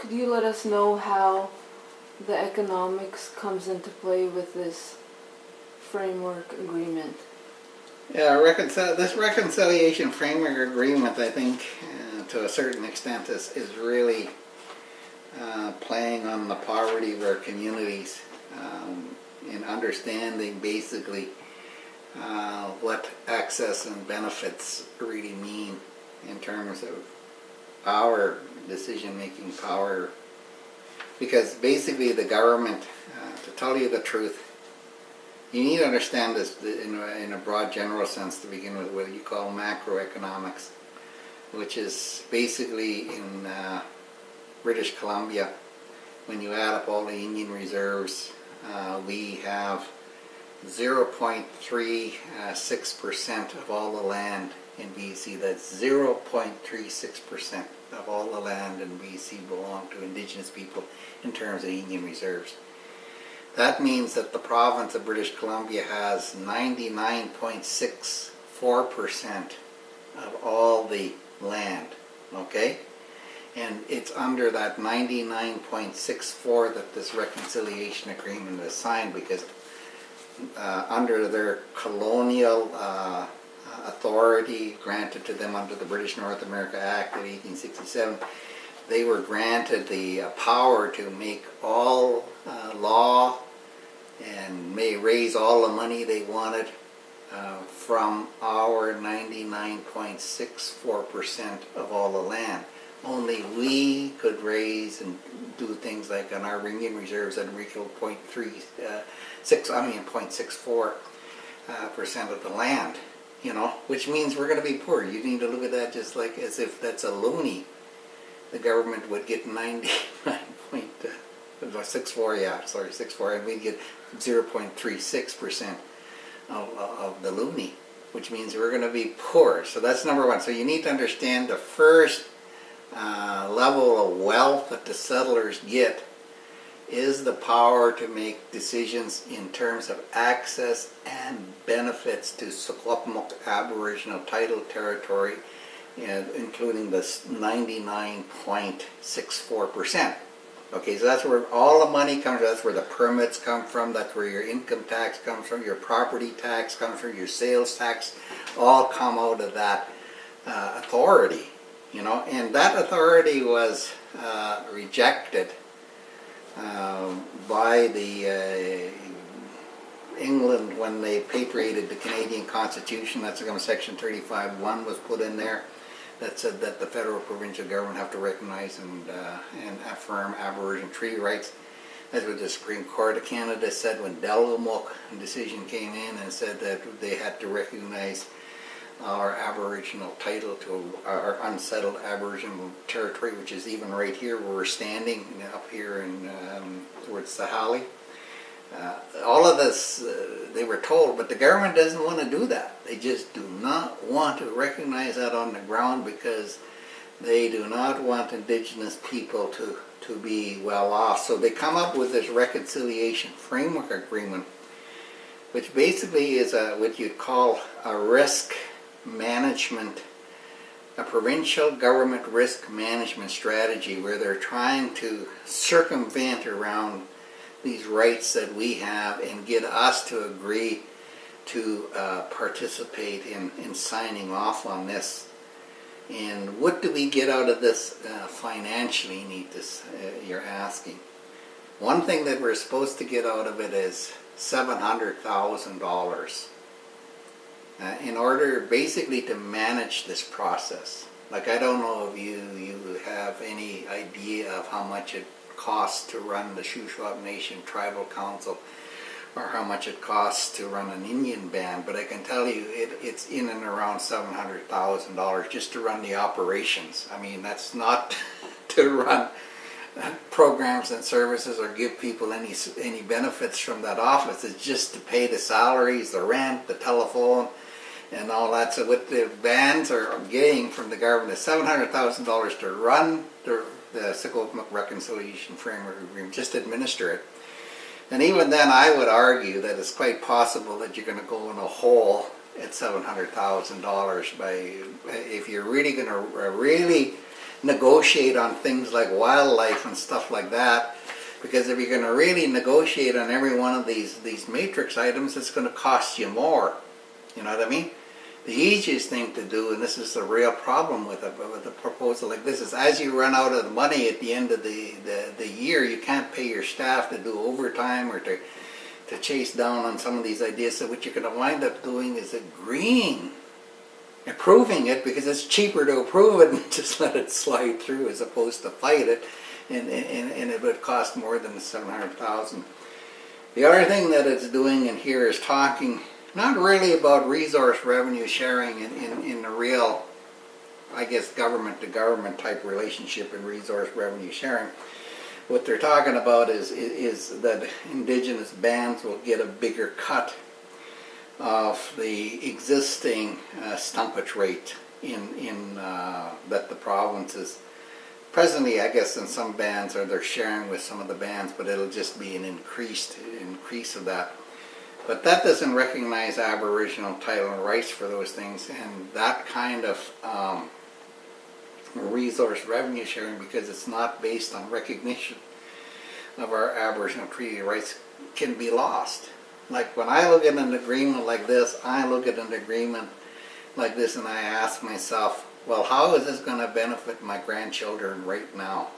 could you let us know how the economics comes into play with this framework agreement? Yeah, this reconciliation framework agreement, I think, to a certain extent, is really playing on the poverty of our communities in understanding basically what access and benefits really mean in terms of our decision-making power. Because basically the government, to tell you the truth, you need to understand this in a broad general sense to begin with, what you call macroeconomics, which is basically in British Columbia, when you add up all the Indian reserves, we have 0.36% of all the land in BC. That's 0.36% of all the land in BC belong to Indigenous people in terms of Indian reserves. That means that the province of British Columbia has 99.64% of all the land, okay? And it's under that 99.64 that this reconciliation agreement is signed, because under their colonial authority granted to them under the British North America Act of 1867, they were granted the power to make all law and may raise all the money they wanted from our 99.64% of all the land. Only we could raise and do things like on our Indian reserves that equal 0.64% of the land, you know, which means we're going to be poor. You need to look at that just like as if that's a loony. The government would get 99.64, and we'd get 0.36% of the loony, which means we're going to be poor. So that's number one. So you need to understand the first level of wealth that the settlers get is the power to make decisions in terms of access and benefits to Secwepemc Aboriginal title territory, including the 99.64%. Okay, so that's where all the money comes from. That's where the permits come from. That's where your income tax comes from. Your property tax comes from. Your sales tax all come out of that authority. You know, and that authority was rejected by the England when they patriated the Canadian Constitution. That's Section 35(1) was put in there that said that the federal provincial government have to recognize and affirm Aboriginal treaty rights. That's what the Supreme Court of Canada said when Delgamuukw decision came in and said that they had to recognize our Aboriginal title to our unsettled Aboriginal territory, which is even right here where we're standing, up here in towards Sahali. All of this they were told, but the government doesn't want to do that. They just do not want to recognize that on the ground because they do not want Indigenous people to be well off. So they come up with this reconciliation framework agreement, which basically is what you'd call a risk management, a provincial government risk management strategy, where they're trying to circumvent around these rights that we have and get us to agree to participate in signing off on this. And what do we get out of this financially, you're asking? One thing that we're supposed to get out of it is $700,000 in order basically to manage this process. Like, I don't know if you have any idea of how much it costs to run the Shuswap Nation Tribal Council or how much it costs to run an Indian band, but I can tell you it's in and around $700,000 just to run the operations. I mean, that's not to run programs and services or give people any benefits from that office. It's just to pay the salaries, the rent, the telephone, and all that. So what the bands are getting from the government is $700,000 to run the Secwepemc Reconciliation Framework Agreement, just administer it. And even then, I would argue that it's quite possible that you're going to go in a hole at $700,000 if you're really going to really negotiate on things like wildlife and stuff like that. Because if you're going to really negotiate on every one of these matrix items, it's going to cost you more. You know what I mean? The easiest thing to do, and this is the real problem with a proposal like this, is as you run out of the money at the end of the year, you can't pay your staff to do overtime or to chase down on some of these ideas. So what you're going to wind up doing is approving it, because it's cheaper to approve it and just let it slide through as opposed to fight it, and it would cost more than the $700,000. The other thing that it's doing in here is talking not really about resource revenue sharing in the real, I guess, government to government type relationship in resource revenue sharing. What they're talking about is that Indigenous bands will get a bigger cut of the existing stumpage rate in that the provinces presently, I guess, in some bands, or they're sharing with some of the bands, but it'll just be an increase of that. But that doesn't recognize Aboriginal title and rights for those things, and that kind of resource revenue sharing, because it's not based on recognition of our Aboriginal treaty rights, can be lost. Like when I look at an agreement like this, I look at an agreement like this and I ask myself, well, how is this going to benefit my grandchildren right now?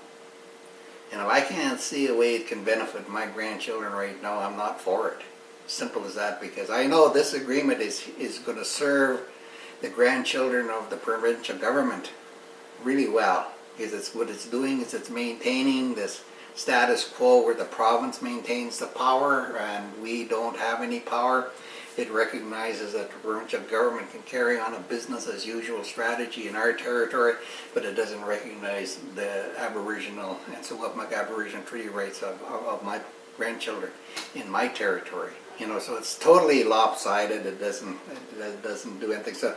And if I can't see a way it can benefit my grandchildren right now, I'm not for it. Simple as that, because I know this agreement is going to serve the grandchildren of the provincial government really well, because what it's doing is it's maintaining this status quo where the province maintains the power and we don't have any power. It recognizes that the provincial government can carry on a business as usual strategy in our territory, but it doesn't recognize the Aboriginal and Secwepemc Aboriginal treaty rights of my grandchildren in my territory. You know, so it's totally lopsided. It doesn't do anything. So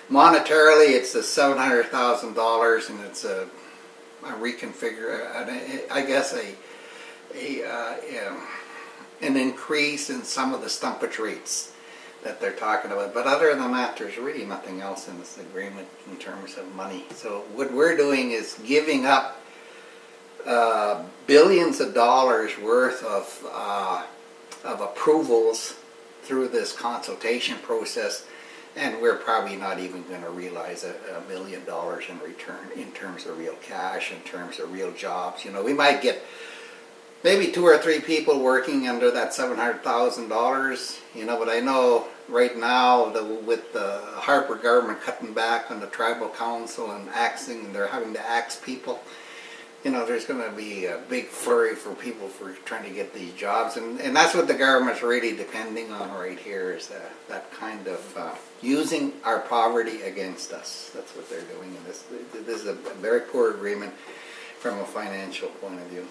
monetarily, it's the $700,000, and it's a reconfigure. I guess an increase in some of the stumpage rates that they're talking about. But other than that, there's really nothing else in this agreement in terms of money. So what we're doing is giving up billions of dollars worth of approvals through this consultation process, and we're probably not even going to realize $1 million in return in terms of real cash, in terms of real jobs. You know, we might get maybe 2 or 3 people working under that $700,000. You know, but I know right now with the Harper government cutting back on the tribal council and axing, and they're having to axe people. You know, there's going to be a big flurry for people for trying to get these jobs, and that's what the government's really depending on right here, is that kind of using our poverty against us. That's what they're doing in this. This is a very poor agreement from a financial point of view.